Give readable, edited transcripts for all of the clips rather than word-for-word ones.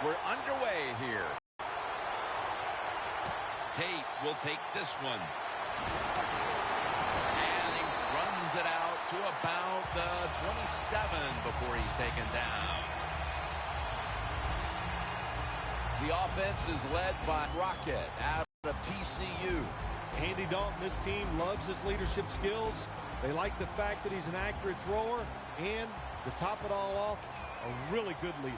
We're underway here. Tate will take this one. And he runs it out to about the 27 before he's taken down. The offense is led by Rocket out of TCU. Andy Dalton, this team loves his leadership skills. They like the fact that he's an accurate thrower, and to top it all off, a really good leader.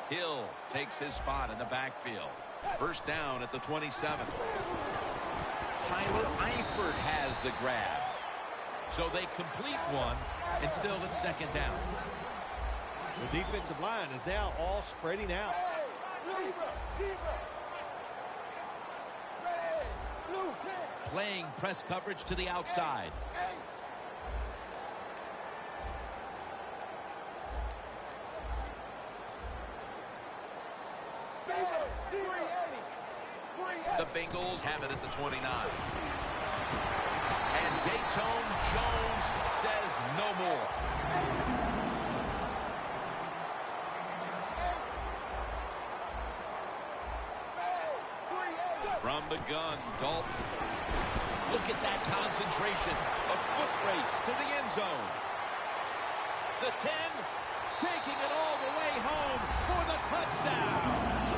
Hill takes his spot in the backfield. First down at the 27. Tyler Eifert has the grab. So they complete one, and still it's second down. The defensive line is now all spreading out. Playing press coverage to the outside. The Bengals have it at the 29. And Dayton Jones says no more. From the gun, Dalton. Look at that concentration. A foot race to the end zone. The 10 taking it all the way home for the touchdown.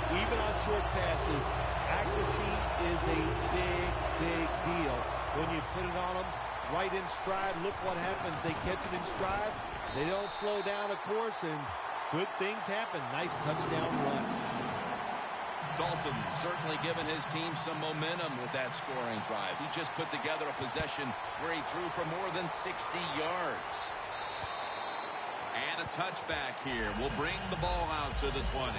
Even on short passes, accuracy is a big, big deal. When you put it on them right in stride, look what happens. They catch it in stride. They don't slow down, of course, and good things happen. Nice touchdown run. Dalton certainly given his team some momentum with that scoring drive. He just put together a possession where he threw for more than 60 yards. And a touchback here will bring the ball out to the 20.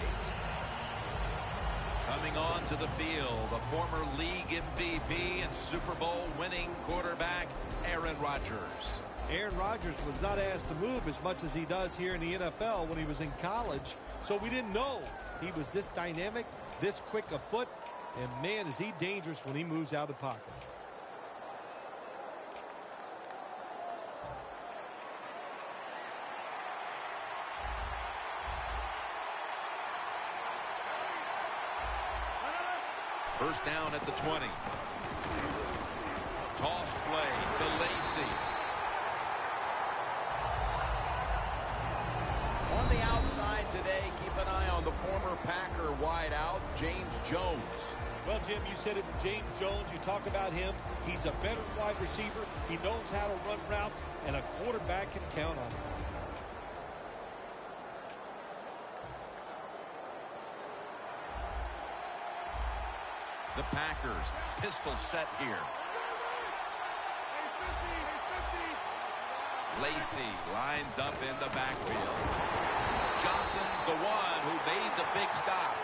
Coming on to the field, a former league MVP and Super Bowl winning quarterback, Aaron Rodgers. Aaron Rodgers was not asked to move as much as he does here in the NFL when he was in college, so we didn't know he was this dynamic, this quick a foot, and man, is he dangerous when he moves out of the pocket. First down at the 20. Toss play to Lacy. On the outside today, keep an eye on the former Packer wideout, James Jones. Well, Jim, you said it with James Jones. You talk about him. He's a better wide receiver. He knows how to run routes, and a quarterback can count on him. The Packers, pistol set here. Lacy lines up in the backfield. Johnson's the one who made the big stop.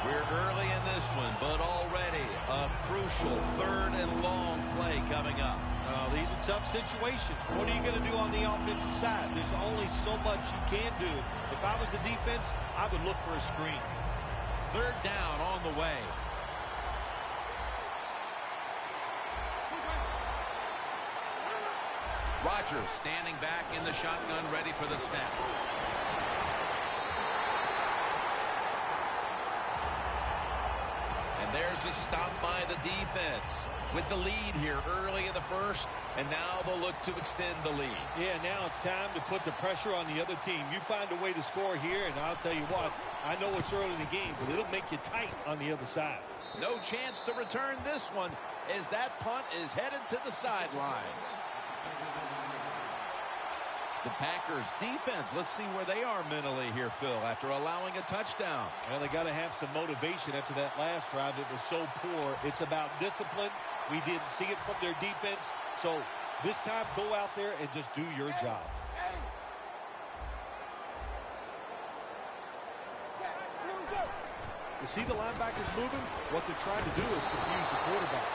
We're early in this one, but already a crucial third and long play coming up. These are tough situations. What are you going to do on the offensive side? There's only so much you can do. If I was the defense, I would look for a screen. Third down on the way. Rodgers standing back in the shotgun, ready for the snap. And there's a stop by the defense with the lead here early in the first, and now they'll look to extend the lead. Yeah, now it's time to put the pressure on the other team. You find a way to score here, and I'll tell you what, I know it's early in the game, but it'll make you tight on the other side. No chance to return this one as that punt is headed to the sidelines. The Packers defense, let's see where they are mentally here, Phil, after allowing a touchdown. Well, they got to have some motivation after that last drive. It was so poor. It's about discipline. We didn't see it from their defense. So this time, go out there and just do your job. You see the linebackers moving? What they're trying to do is confuse the quarterback.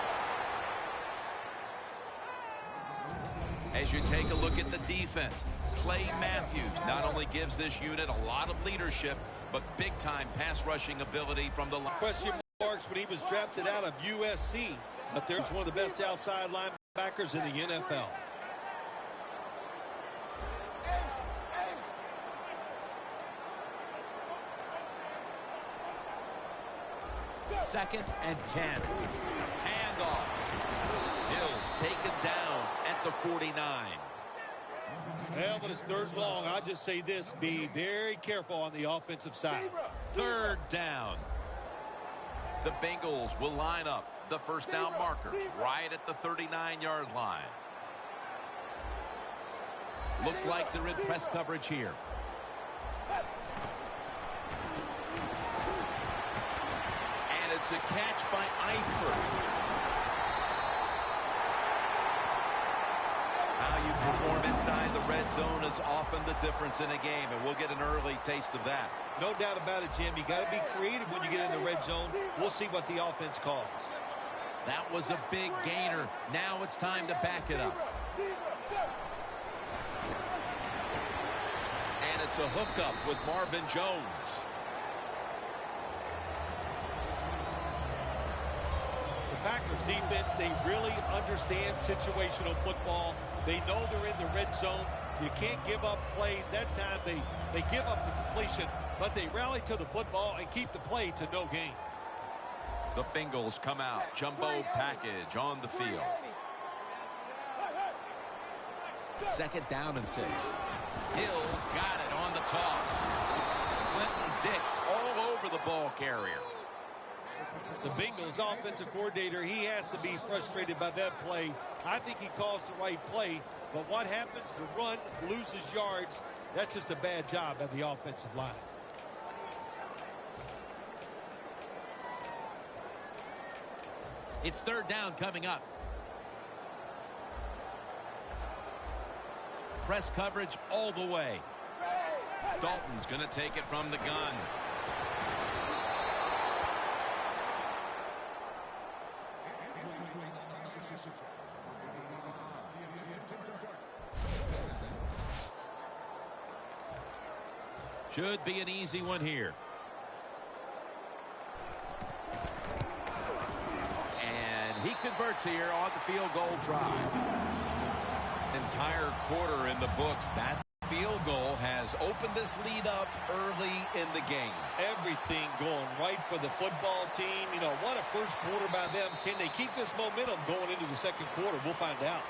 As you take a look at the defense, Clay Matthews not only gives this unit a lot of leadership, but big-time pass rushing ability from the line. Question marks when he was drafted out of USC, but there's one of the best outside linebackers in the NFL. Second and 10. Handoff. Hill's taken down at the 49. Well, but it's third and long. I'll just say this. Be very careful on the offensive side. Third down. The Bengals will line up the first down marker right at the 39-yard line. Looks like they're in press coverage here. And it's a catch by Eifert. How you perform inside the red zone is often the difference in a game, and we'll get an early taste of that. No doubt about it, Jim. You got to be creative when you get in the red zone. We'll see what the offense calls. That was a big gainer. Now it's time to back it up. And it's a hookup with Marvin Jones. The Packers defense, they really understand situational football. They know they're in the red zone. You can't give up plays. That time they give up the completion, but they rally to the football and keep the play to no gain. The Bengals come out. Jumbo package on the field. Second down and 6. Hill's got it on the toss. Clinton Dix all over the ball carrier. The Bengals offensive coordinator, he has to be frustrated by that play. I think he calls the right play, but what happens? The run loses yards. That's just a bad job by the offensive line. It's third down coming up. Press coverage all the way. Dalton's going to take it from the gun. Should be an easy one here. And he converts here on the field goal drive. Entire quarter in the books. That field goal has opened this lead up early in the game. Everything going right for the football team. You know, what a first quarter by them. Can they keep this momentum going into the second quarter? We'll find out.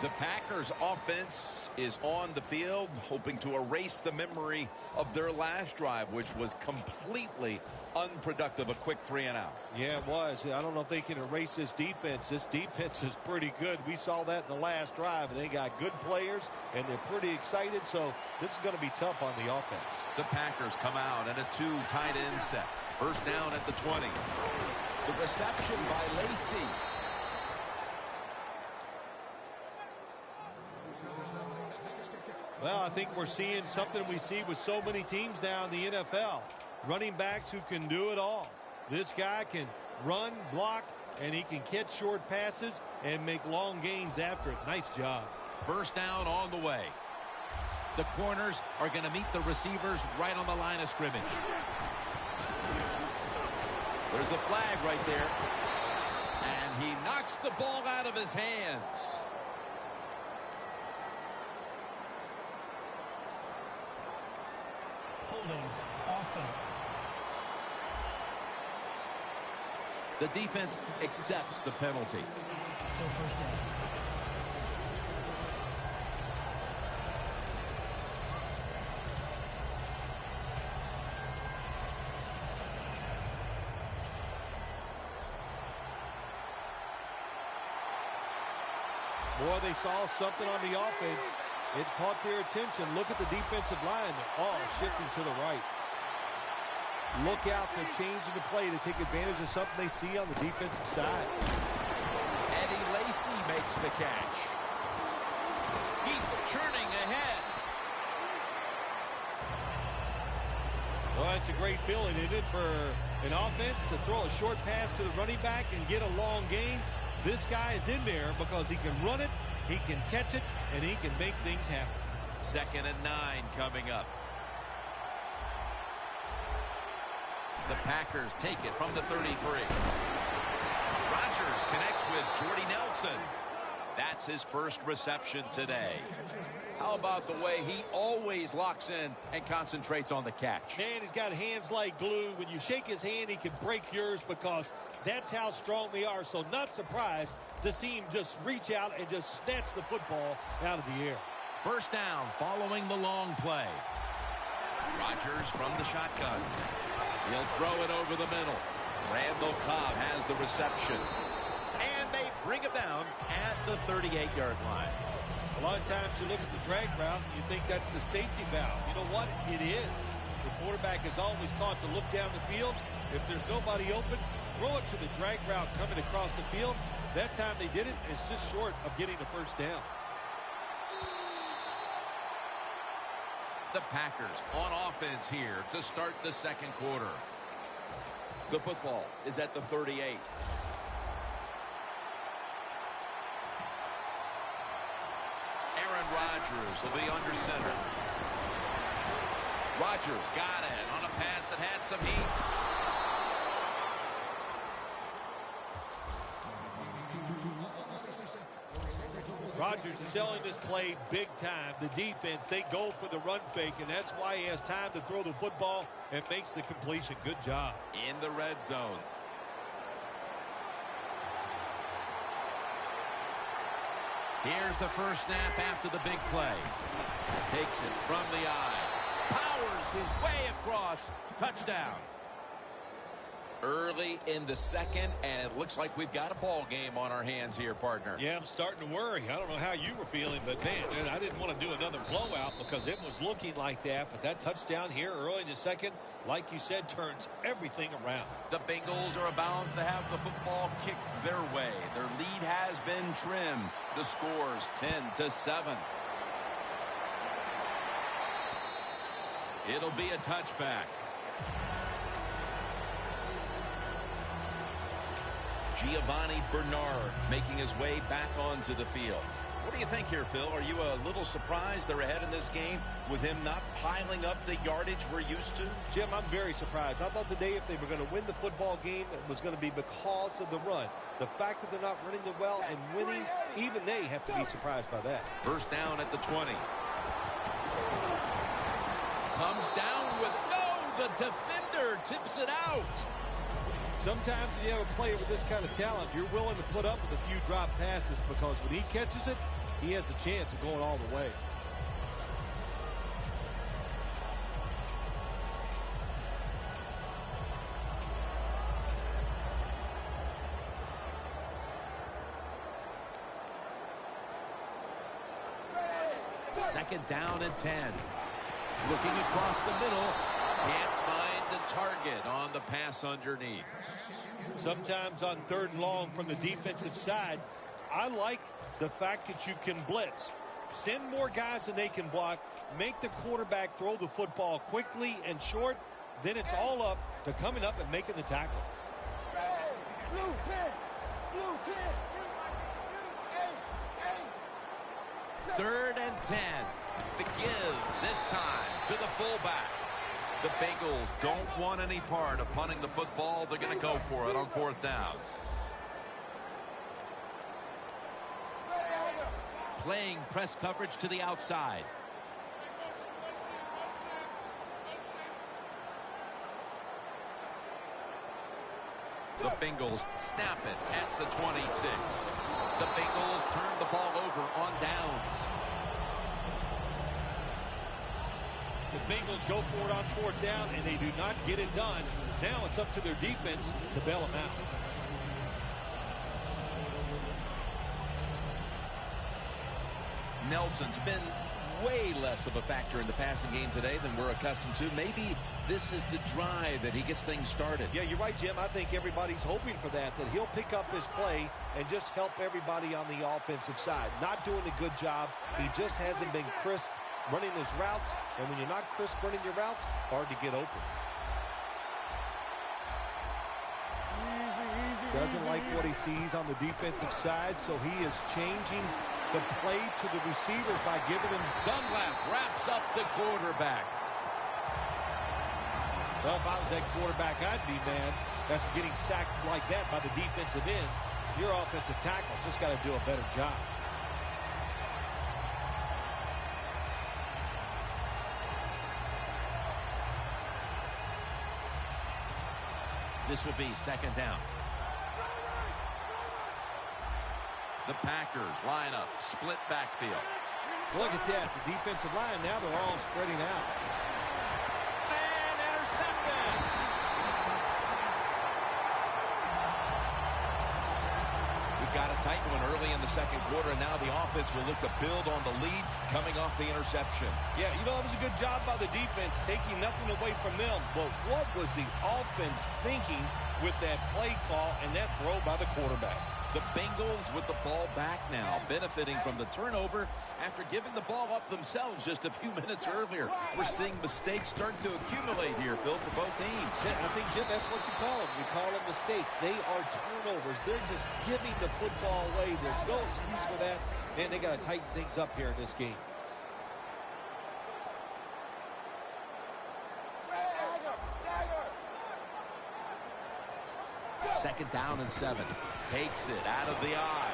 The Packers offense is on the field, hoping to erase the memory of their last drive, which was completely unproductive, a quick 3 and out. Yeah, it was. I don't know if they can erase this defense. This defense is pretty good. We saw that in the last drive, and they got good players, and they're pretty excited, so this is going to be tough on the offense. The Packers come out in a 2 tight end set. First down at the 20. The reception by Lacy. Well, I think we're seeing something we see with so many teams now in the NFL. Running backs who can do it all. This guy can run, block, and he can catch short passes and make long gains after it. Nice job. First down on the way. The corners are going to meet the receivers right on the line of scrimmage. There's a flag right there. And he knocks the ball out of his hands. Offense. The defense accepts the penalty. Still first down. Boy, they saw something on the offense. It caught their attention. Look at the defensive line. They're all shifting to the right. Look out. They're changing the play to take advantage of something they see on the defensive side. Eddie Lacy makes the catch. He's churning ahead. Well, that's a great feeling, isn't it, for an offense to throw a short pass to the running back and get a long gain? This guy is in there because he can run it, he can catch it, and he can make things happen. 2nd and 9 coming up. The Packers take it from the 33. Rodgers connects with Jordy Nelson. That's his first reception today. How about the way he always locks in and concentrates on the catch? Man, he's got hands like glue. When you shake his hand, he can break yours because that's how strong they are. So not surprised to see him just reach out and just snatch the football out of the air. First down following the long play. Rodgers from the shotgun. He'll throw it over the middle. Randall Cobb has the reception. And they bring him down at the 38-yard line. A lot of times you look at the drag route and you think that's the safety valve. You know what? It is. The quarterback is always taught to look down the field. If there's nobody open, throw it to the drag route coming across the field. That time they did it. It's just short of getting the first down. The Packers on offense here to start the second quarter. The football is at the 38. Aaron Rodgers will be under center. Rodgers got it on a pass that had some heat. Rodgers is selling this play big time. The defense, they go for the run fake, and that's why he has time to throw the football and makes the completion. Good job. In the red zone. Here's the first snap after the big play. Takes it from the eye. Powers his way across. Touchdown. Early in the second, and it looks like we've got a ball game on our hands here, partner. Yeah, I'm starting to worry. I don't know how you were feeling, but, man, I didn't want to do another blowout because it was looking like that. But that touchdown here early in the second, like you said, turns everything around. The Bengals are about to have the football kicked their way. Their lead has been trimmed. The score's 10-7. It'll be a touchback. Giovanni Bernard making his way back onto the field. What do you think here, Phil? Are you a little surprised they're ahead in this game with him not piling up the yardage we're used to? Jim, I'm very surprised. I thought today if they were going to win the football game, it was going to be because of the run. The fact that they're not running the well and winning, even they have to be surprised by that. First down at the 20. Comes down with, no, the defender tips it out. Sometimes when you have a player with this kind of talent, you're willing to put up with a few drop passes because when he catches it, he has a chance of going all the way. Second down and 10. Looking across the middle. Can't find the target on the pass underneath. Sometimes on 3rd and long from the defensive side, I like the fact that you can blitz. Send more guys than they can block. Make the quarterback throw the football quickly and short. Then it's all up to coming up and making the tackle. Blue 10. Blue 10. 3rd and 10. The give this time to the fullback. The Bengals don't want any part of punting the football. They're going to go for it on 4th down. Playing press coverage to the outside. The Bengals snap it at the 26. The Bengals turn the ball over on downs. The Bengals go for it on 4th down, and they do not get it done. Now it's up to their defense to bail them out. Nelson's been way less of a factor in the passing game today than we're accustomed to. Maybe this is the drive that he gets things started. Yeah, you're right, Jim. I think everybody's hoping for that he'll pick up his play and just help everybody on the offensive side. Not doing a good job. He just hasn't been crisp running his routes, and when you're not crisp running your routes, hard to get open. doesn't like what he sees on the defensive side, so he is changing the play to the receivers by giving them. Dunlap wraps up the quarterback. Well, if I was that quarterback, I'd be mad after getting sacked like that by the defensive end. Your offensive tackle's just got to do a better job. This will be second down. The Packers line up, split backfield. Look at that. The defensive line, now they're all spreading out. And intercepted. We got a tight one early in the second quarter, and now the offense will look to build on the lead coming off the interception. Yeah, you know, it was a good job by the defense, taking nothing away from them. But what was the offense thinking with that play call and that throw by the quarterback? The Bengals with the ball back now, benefiting from the turnover after giving the ball up themselves just a few minutes earlier. We're seeing mistakes start to accumulate here, Phil, for both teams. Yeah, I think, Jim, that's what you call them. You call them mistakes. They are turnovers. They're just giving the football away. There's no excuse for that. Man, they got to tighten things up here in this game. Second down and 7. Takes it out of the eye.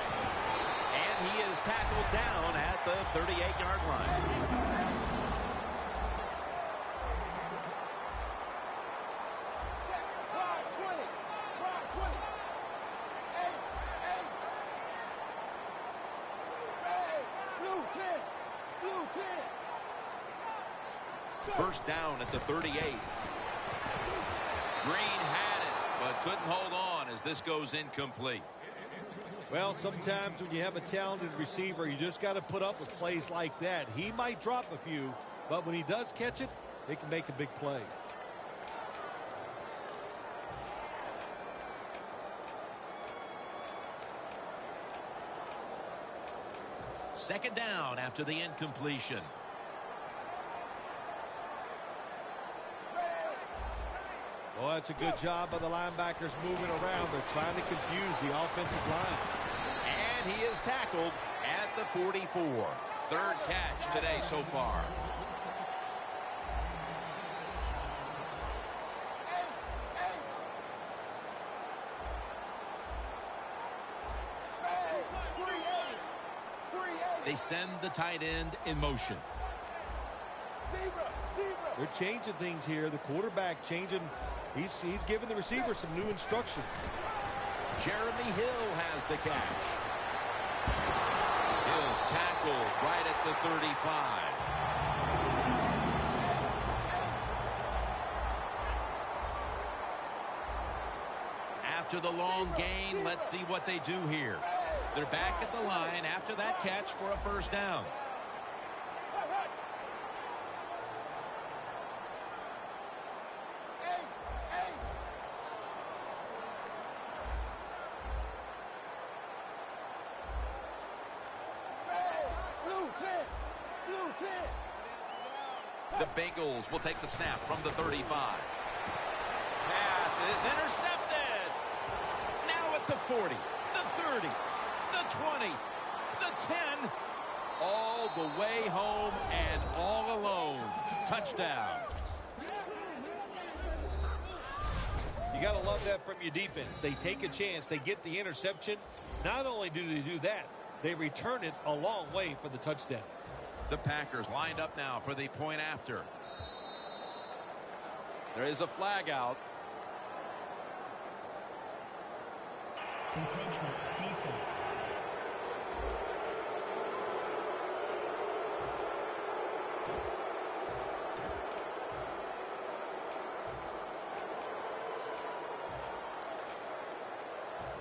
And he is tackled down at the 38-yard line. First down at the 38. Green had it, but couldn't hold on as this goes incomplete. Well, sometimes when you have a talented receiver, you just got to put up with plays like that. He might drop a few, but when he does catch it, they can make a big play. Second down after the incompletion. Well, that's a good job by the linebackers moving around. They're trying to confuse the offensive line. And he is tackled at the 44. Third catch today so far. They send the tight end in motion. They're changing things here. The quarterback changing. He's giving the receiver some new instructions. Jeremy Hill has the catch. Hill's tackled right at the 35. After the long gain, let's see what they do here. They're back at the line after that catch for a first down. The Bengals will take the snap from the 35. Pass is intercepted. Now at the 40, the 30, the 20, the 10. All the way home and all alone. Touchdown. You got to love that from your defense. They take a chance. They get the interception. Not only do they do that, they return it a long way for the touchdown. The Packers lined up now for the point after. There is a flag out. Encroachment, defense.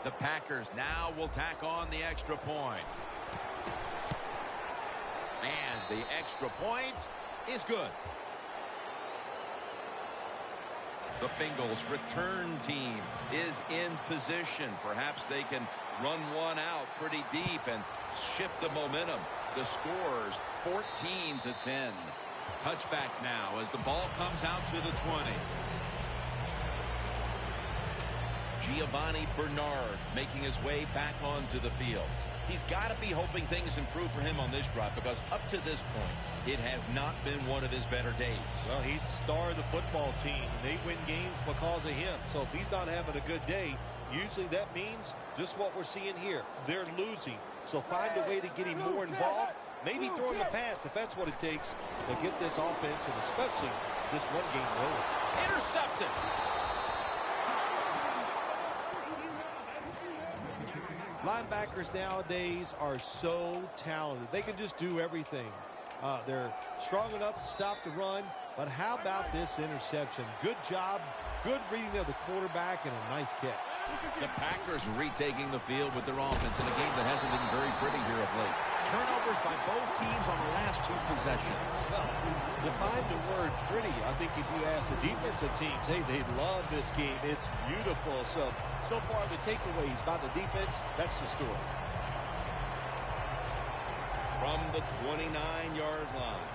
The Packers now will tack on the extra point. And the extra point is good. The Bengals return team is in position. Perhaps they can run one out pretty deep and shift the momentum. The score's 14-10. Touchback now as the ball comes out to the 20. Giovanni Bernard making his way back onto the field. He's got to be hoping things improve for him on this drive, because up to this point, it has not been one of his better days. Well, he's the star of the football team. They win games because of him. So if he's not having a good day, usually that means just what we're seeing here. They're losing. So find a way to get him more involved. Maybe throw him a pass if that's what it takes to get this offense, and especially this one game rolling. Intercepted. Linebackers nowadays are so talented. They can just do everything. They're strong enough to stop the run, but how about this interception? Good job, good reading of the quarterback, and a nice catch. The Packers retaking the field with their offense in a game that hasn't been very pretty here of late. Turnovers by both teams on the last two possessions. Well, define the word pretty. I think if you ask the defensive teams, hey, they love this game. It's beautiful. So far, the takeaways by the defense, that's the story. From the 29-yard line.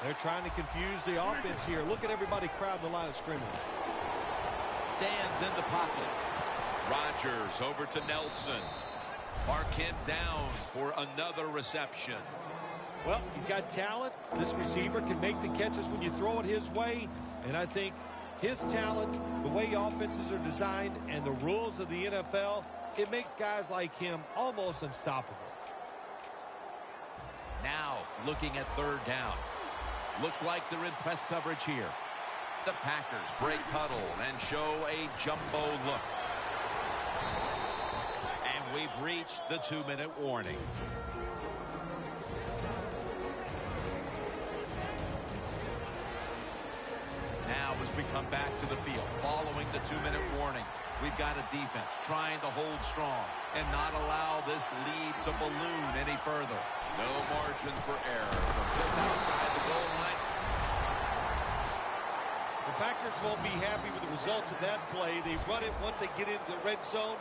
They're trying to confuse the offense here. Look at everybody crowding the line of scrimmage. Stands in the pocket. Rodgers over to Nelson. Marquette down for another reception. Well, he's got talent. This receiver can make the catches when you throw it his way. And I think his talent, the way offenses are designed, and the rules of the NFL, it makes guys like him almost unstoppable. Now looking at third down. Looks like they're in press coverage here. The Packers break huddle and show a jumbo look. And we've reached the 2-minute warning. Now as we come back to the field, following the 2-minute warning, we've got a defense trying to hold strong and not allow this lead to balloon any further. No margin for error from just outside the goal line. The Packers won't be happy with the results of that play. They run it once they get into the red zone,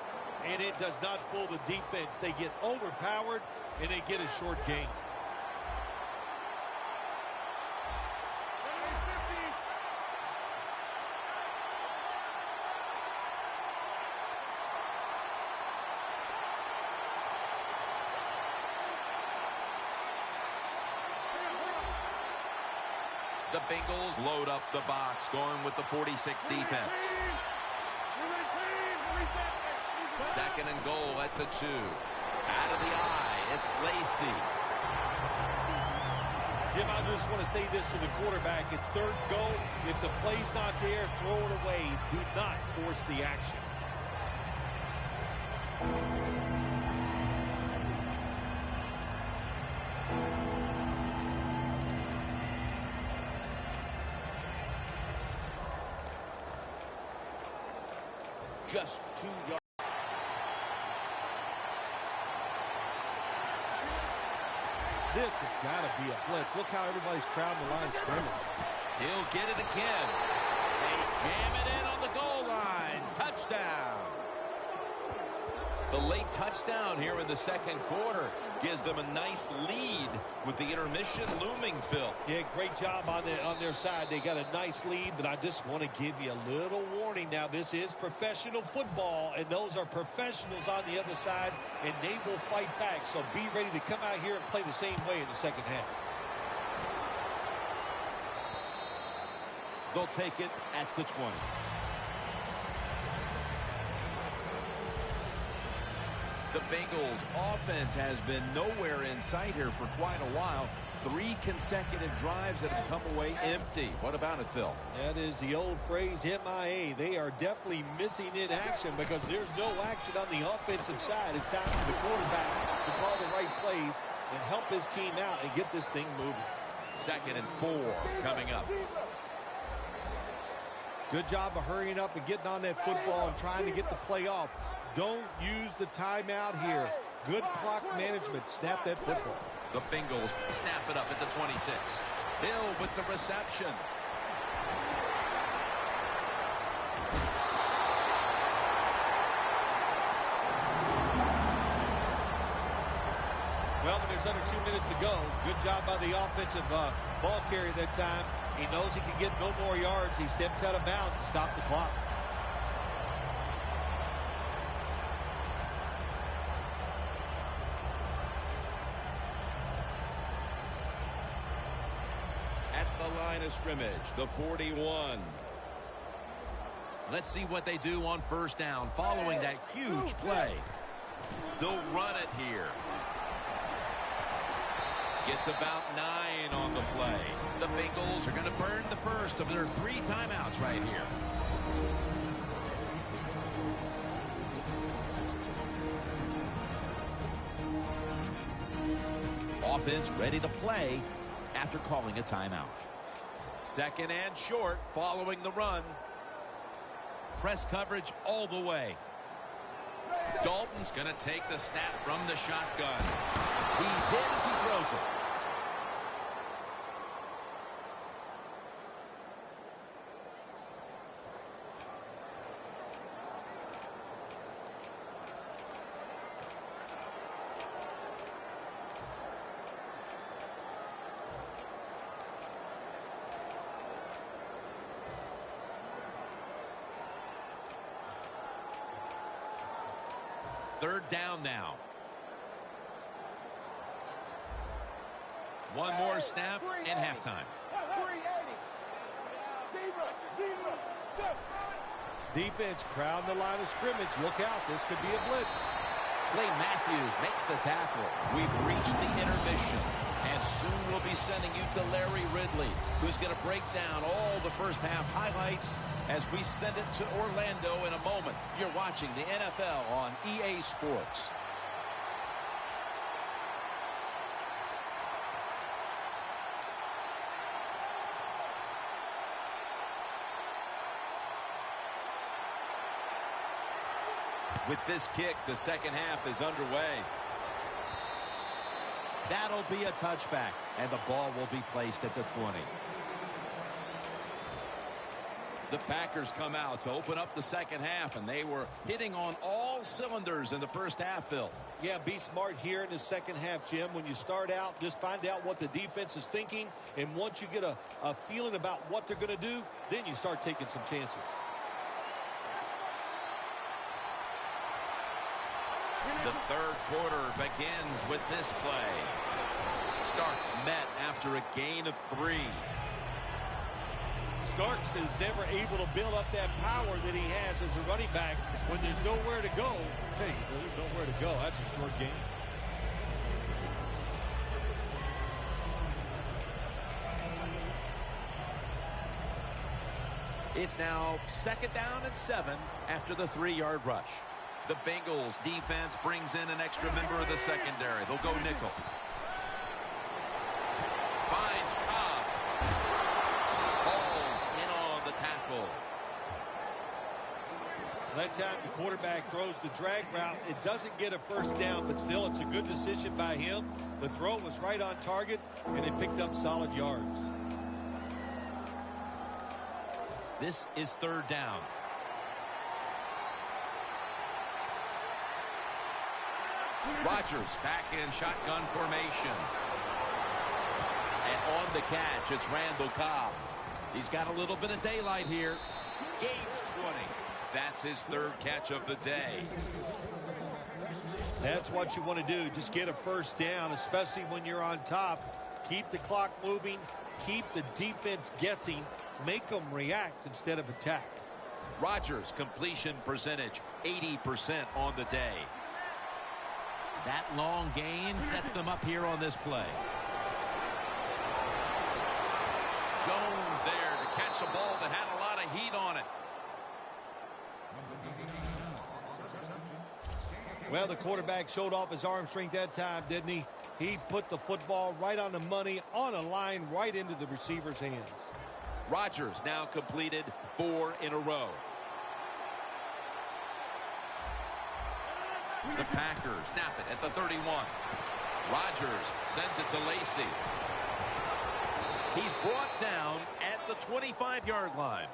and it does not fool the defense. They get overpowered, and they get a short gain. The Bengals load up the box, going with the 46 defense. Second and goal at the 2. Out of the eye, it's Lacy. Jim, I just want to say this to the quarterback. It's third and goal. If the play's not there, throw it away. Do not force the action. Just 2 yards. This has got to be a blitz. Look how everybody's crowding the line of scrimmage. He'll get it again. They jam it in on the goal line. Touchdown. The late touchdown here in the second quarter gives them a nice lead with the intermission looming, Phil. Yeah, great job on their side. They got a nice lead, but I just want to give you a little warning now. This is professional football, and those are professionals on the other side, and they will fight back. So be ready to come out here and play the same way in the second half. They'll take it at the 20. The Bengals offense has been nowhere in sight here for quite a while. 3 consecutive drives that have come away empty. What about it, Phil? That is the old phrase, MIA. They are definitely missing in action because there's no action on the offensive side. It's time for the quarterback to call the right plays and help his team out and get this thing moving. Second and 4 coming up. Good job of hurrying up and getting on that football and trying to get the play off. Don't use the timeout here. Good clock management. Snap that football. The Bengals snap it up at the 26. Hill with the reception. Well, when there's under 2 minutes to go, good job by the offensive ball carrier that time. He knows he can get no more yards. He steps out of bounds to stop the clock. At the line of scrimmage, the 41. Let's see what they do on first down following that huge play. They'll run it here. Gets about 9 on the play. The Bengals are going to burn the first of their 3 timeouts right here. Offense ready to play after calling a timeout. Second and short following the run. Press coverage all the way. Dalton's going to take the snap from the shotgun. He's hit as he throws it. Third down now. One more snap and halftime. Defense crowding the line of scrimmage. Look out, this could be a blitz. Clay Matthews makes the tackle. We've reached the intermission, and soon we'll be sending you to Larry Ridley, who's going to break down all the first half highlights as we send it to Orlando in a moment. You're watching the NFL on EA Sports. With this kick, the second half is underway. That'll be a touchback, and the ball will be placed at the 20. The Packers come out to open up the second half, and they were hitting on all cylinders in the first half, Phil. Yeah, be smart here in the second half, Jim. When you start out, just find out what the defense is thinking, and once you get a feeling about what they're going to do, then you start taking some chances. The third quarter begins with this play. Starks met after a gain of 3. Starks is never able to build up that power that he has as a running back when there's nowhere to go. Hey, there's nowhere to go. That's a short game. It's now second down and 7 after the 3-yard rush. The Bengals defense brings in an extra member of the secondary. They'll go nickel. Finds Cobb. Falls in on the tackle. That time the quarterback throws the drag route. It doesn't get a first down, but still it's a good decision by him. The throw was right on target, and it picked up solid yards. This is third down. Rodgers back in shotgun formation. And on the catch, it's Randall Cobb. He's got a little bit of daylight here. Gains 20. That's his third catch of the day. That's what you want to do. Just get a first down, especially when you're on top. Keep the clock moving. Keep the defense guessing. Make them react instead of attack. Rodgers' completion percentage, 80% on the day. That long gain sets them up here on this play. Jones there to catch a ball that had a lot of heat on it. Well, the quarterback showed off his arm strength that time, didn't he? He put the football right on the money, on a line, right into the receiver's hands. Rodgers now completed 4 in a row. The Packers snap it at the 31. Rodgers sends it to Lacy. He's brought down at the 25-yard line.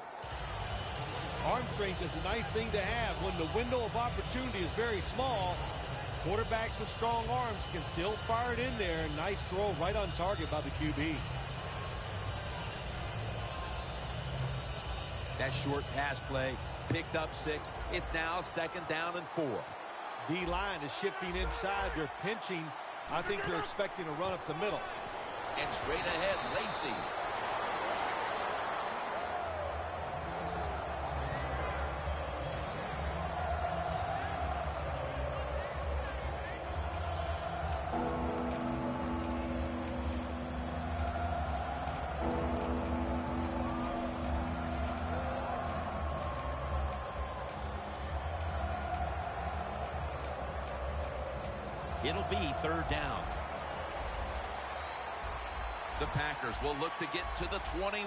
Arm strength is a nice thing to have when the window of opportunity is very small. Quarterbacks with strong arms can still fire it in there. Nice throw right on target by the QB. That short pass play picked up 6. It's now 2nd down and 4. D-line is shifting inside. They're pinching. I think they're expecting a run up the middle. And straight ahead, Lacey. It'll be 3rd down. The Packers will look to get to the 21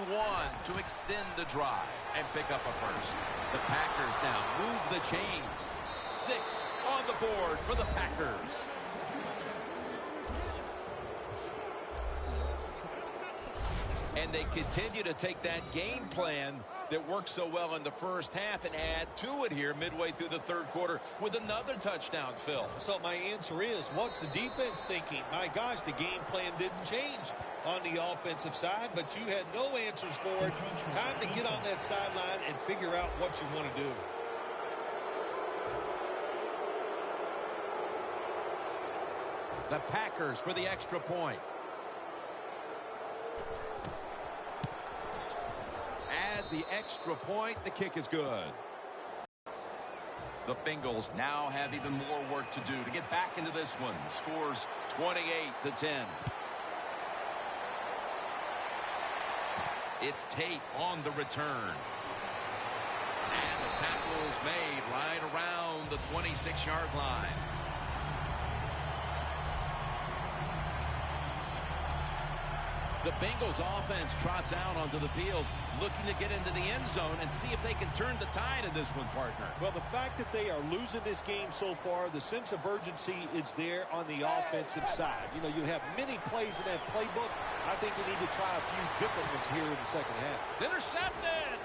to extend the drive and pick up a first. The Packers now move the chains. 6 on the board for the Packers. And they continue to take that game plan that worked so well in the first half and add to it here midway through the 3rd quarter with another touchdown, Phil. So my answer is, what's the defense thinking? My gosh, the game plan didn't change on the offensive side, but you had no answers for it. Time to get on that sideline and figure out what you want to do. The Packers for the extra point. Add the extra point. The kick is good. The Bengals now have even more work to do to get back into this one. Scores 28-10. It's Tate on the return. And the tackle is made right around the 26-yard line. The Bengals offense trots out onto the field, looking to get into the end zone and see if they can turn the tide in this one, partner. Well, the fact that they are losing this game so far, the sense of urgency is there on the offensive side. You know, you have many plays in that playbook. I think they need to try a few different ones here in the second half. It's intercepted.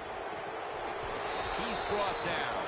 He's brought down.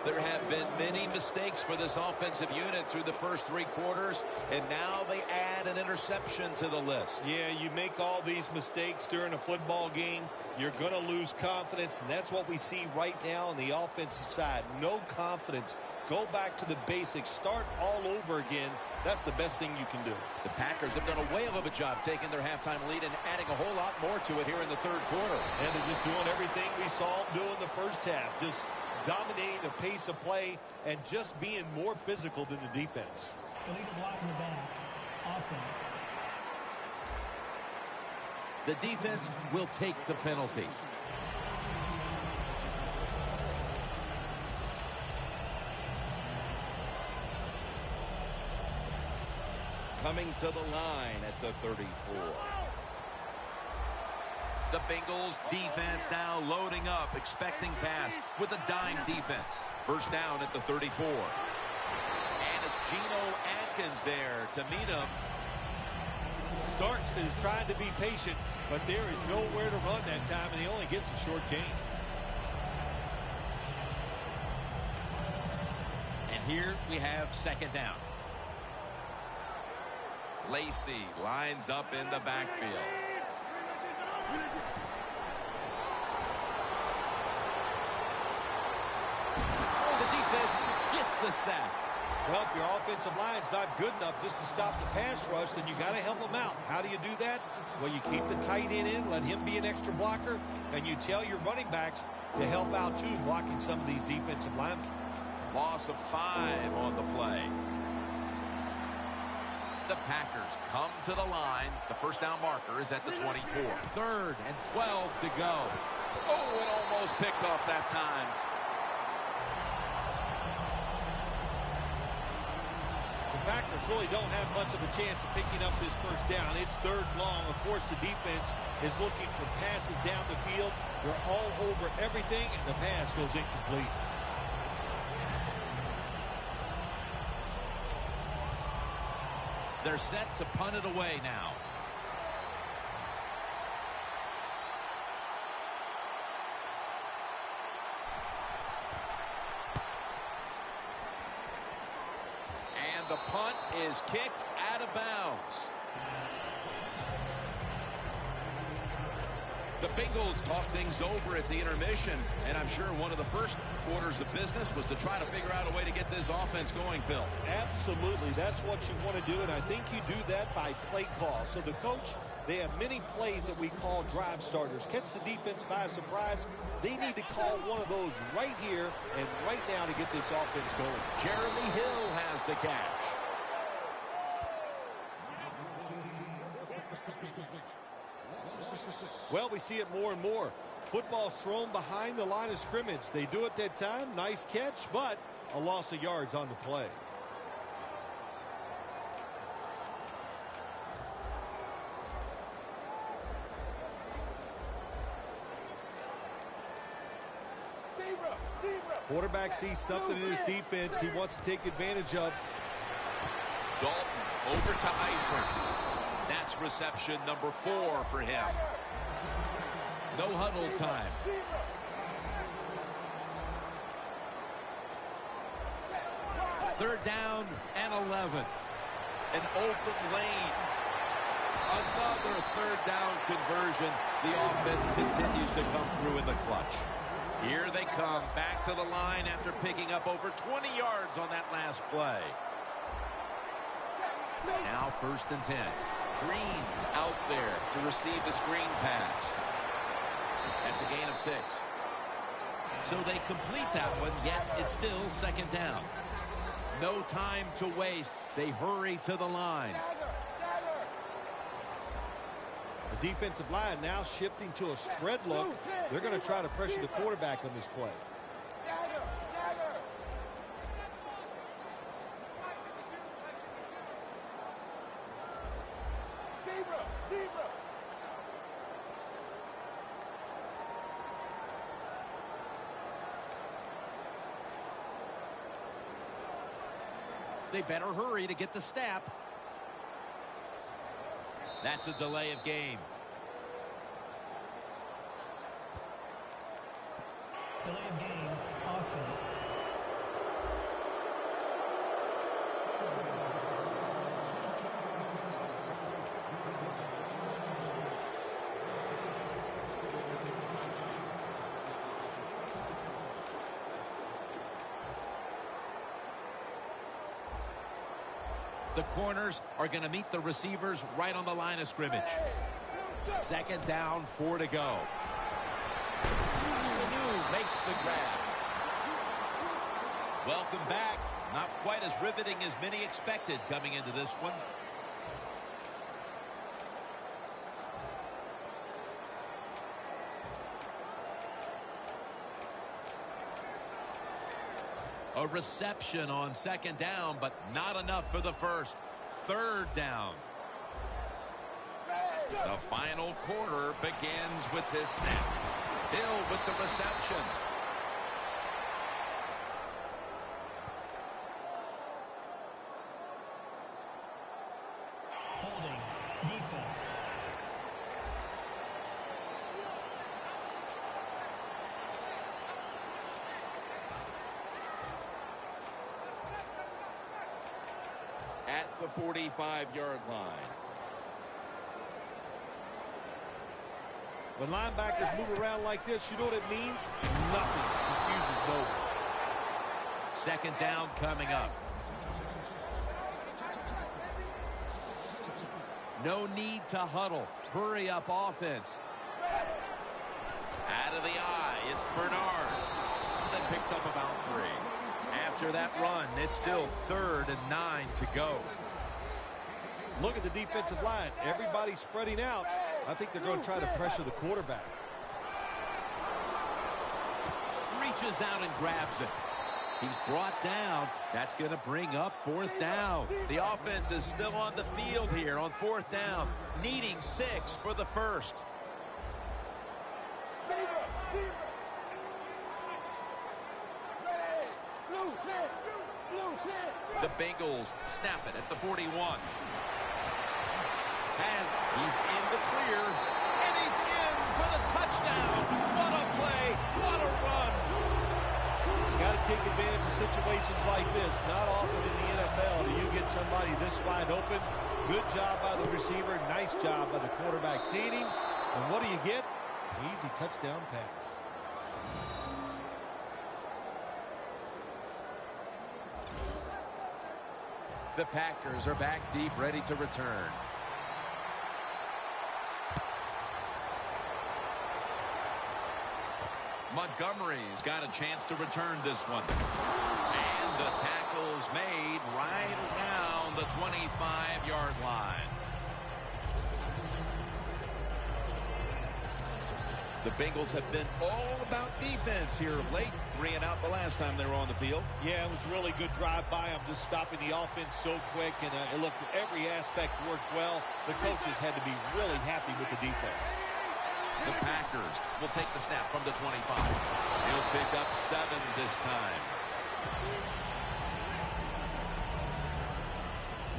There have been many mistakes for this offensive unit through the first 3 quarters, and now they add an interception to the list. Yeah, you make all these mistakes during a football game, you're going to lose confidence, and that's what we see right now on the offensive side. No confidence. Go back to the basics. Start all over again. That's the best thing you can do. The Packers have done a whale of a job taking their halftime lead and adding a whole lot more to it here in the 3rd quarter. And they're just doing everything we saw them do in the first half. Just dominating the pace of play and just being more physical than the defense. Illegal block in the back. Offense. The defense will take the penalty. Coming to the line at the 34. The Bengals defense now loading up, expecting pass with a dime defense. First down at the 34. And it's Geno Atkins there to meet him. Starks is trying to be patient, but there is nowhere to run that time, and he only gets a short gain. And here we have 2nd down. Lacey lines up in the backfield. The defense gets the sack. Well, if your offensive line's not good enough just to stop the pass rush, then you got to help them out. How do you do that? Well, you keep the tight end in, let him be an extra blocker, and you tell your running backs to help out, too, blocking some of these defensive linemen. Loss of 5 on the play. The Packers come to the line. The first down marker is at the 24. 3rd and 12 to go. Oh, it almost picked off that time. The Packers really don't have much of a chance of picking up this first down. It's 3rd long. Of course, the defense is looking for passes down the field. They're all over everything, and the pass goes incomplete. They're set to punt it away now. And the punt is kicked out of bounds. The Bengals talk things over at the intermission, and I'm sure one of the first orders of business was to try to figure out a way to get this offense going, Phil. Absolutely. That's what you want to do, and I think you do that by play call. So the coach, they have many plays that we call drive starters. Catch the defense by surprise. They need to call one of those right here and right now to get this offense going. Jeremy Hill has the catch. Well, we see it more and more. Football's thrown behind the line of scrimmage. They do it that time. Nice catch, but a loss of yards on the play. Quarterback sees something in his defense he wants to take advantage of. Dalton over to Eifert. That's reception number 4 for him. No huddle time. Third down and 11. An open lane. Another third down conversion. The offense continues to come through in the clutch. Here they come back to the line after picking up over 20 yards on that last play. Now 1st and 10. Green's out there to receive the screen pass. That's a gain of 6. So they complete that one, yet it's still 2nd down. No time to waste. They hurry to the line. The defensive line now shifting to a spread look. They're going to try to pressure the quarterback on this play. They better hurry to get the snap. That's a delay of game. Delay of game, offense. The corners are going to meet the receivers right on the line of scrimmage. 2nd down, 4 to go. Sanu makes the grab. Welcome back. Not quite as riveting as many expected coming into this one. A reception on 2nd down, but not enough for the first. 3rd down. The final quarter begins with this snap. Hill with the reception. Holding. Defense. At the 45-yard line. When linebackers move around like this, you know what it means? Nothing. Confusion's over. 2nd down coming up. No need to huddle. Hurry up offense. Out of the eye, it's Bernard. Then picks up about 3. After that run, it's still 3rd and 9 to go. Look at the defensive line. Everybody's spreading out. I think they're going to try to pressure the quarterback. Reaches out and grabs it. He's brought down. That's going to bring up 4th down. The offense is still on the field here on 4th down, needing 6 for the first. The Bengals snap it at the 41. He's in the clear, and he's in for the touchdown. What a play, what a run. Got to take advantage of situations like this. Not often in the NFL do you get somebody this wide open. Good job by the receiver. Nice job by the quarterback seeing him. And what do you get? easy touchdown pass. The Packers are back deep, ready to return. Montgomery's got a chance to return this one. And the tackle's made right around the 25-yard line. The Bengals have been all about defense here of late. 3 and out the last time they were on the field. Yeah, it was a really good drive by them, just stopping the offense so quick, and it looked every aspect worked well. The coaches had to be really happy with the defense. The Packers will take the snap from the 25. He'll pick up 7 this time.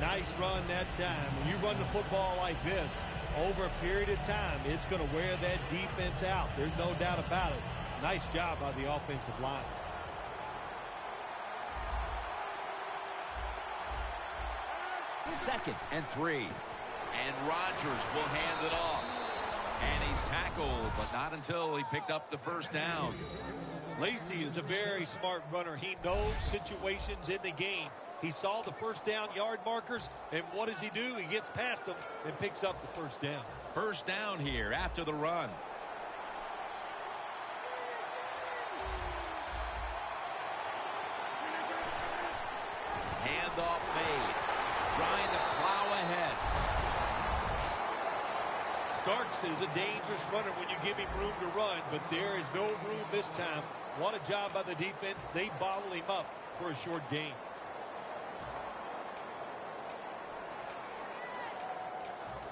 Nice run that time. When you run the football like this, over a period of time, it's going to wear that defense out. There's no doubt about it. Nice job by the offensive line. Second and 3. And Rodgers will hand it off. And he's tackled, but not until he picked up the first down. Lacy is a very smart runner. He knows situations in the game. He saw the first down yard markers, and what does he do? He gets past them and picks up the first down. First down here after the run. Handoff made. Trying to plow ahead. Starks is a dangerous runner when you give him room to run, but there is no room this time. What a job by the defense. They bottle him up for a short gain.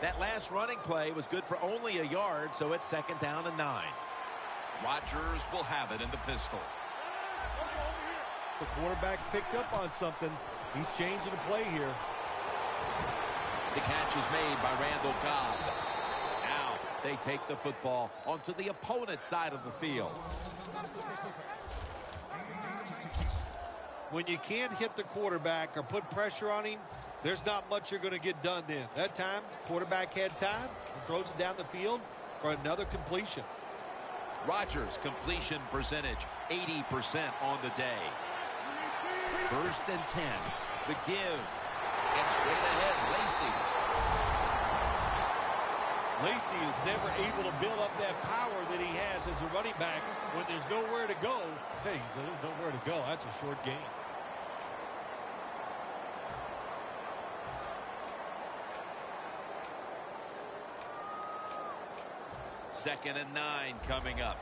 That last running play was good for only a yard, so it's 2nd down and 9. Rodgers will have it in the pistol. The quarterback's picked up on something. He's changing the play here. The catch is made by Randall Cobb. Now they take the football onto the opponent's side of the field. When you can't hit the quarterback or put pressure on him, there's not much you're going to get done then. That time, quarterback had time and throws it down the field for another completion. Rodgers' completion percentage, 80% on the day. 1st and 10. The give. And straight ahead, Lacy. Lacy is never able to build up that power that he has as a running back. When there's nowhere to go, hey, there's nowhere to go. That's a short gain. Second and 9 coming up.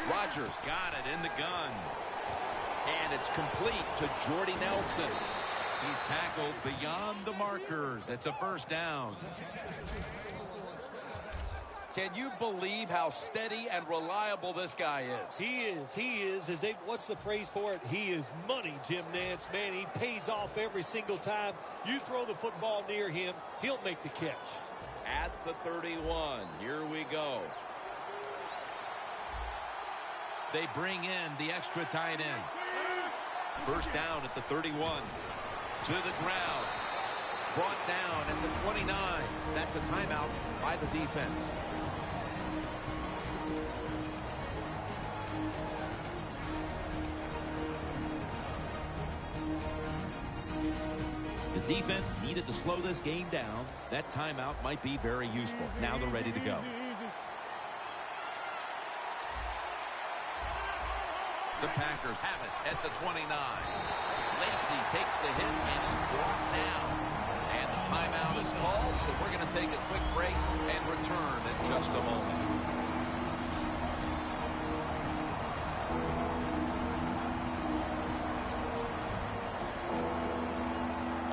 Rodgers got it in the gun. And it's complete to Jordy Nelson. He's tackled beyond the markers. It's a first down. Can you believe how steady and reliable this guy is? He is. He is. What's the phrase for it? He is money, Jim Nance. Man, he pays off every single time. You throw the football near him, he'll make the catch. At the 31. Here we go. They bring in the extra tight end. First down at the 31. To the ground. Brought down at the 29. That's a timeout by the defense. The defense needed to slow this game down. That timeout might be very useful. Now they're ready to go. The Packers have it at the 29. Lacy takes the hit and is brought down. And the timeout is called, so we're going to take a quick break and return in just a moment.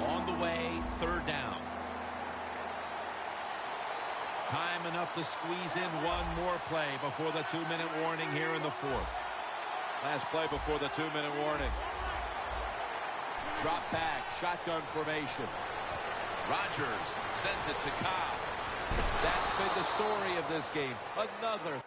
On the way, 3rd down. Time enough to squeeze in one more play before the 2-minute warning here in the 4th. Last play before the 2-minute warning. Drop back, shotgun formation. Rodgers sends it to Cobb. That's been the story of this game. Another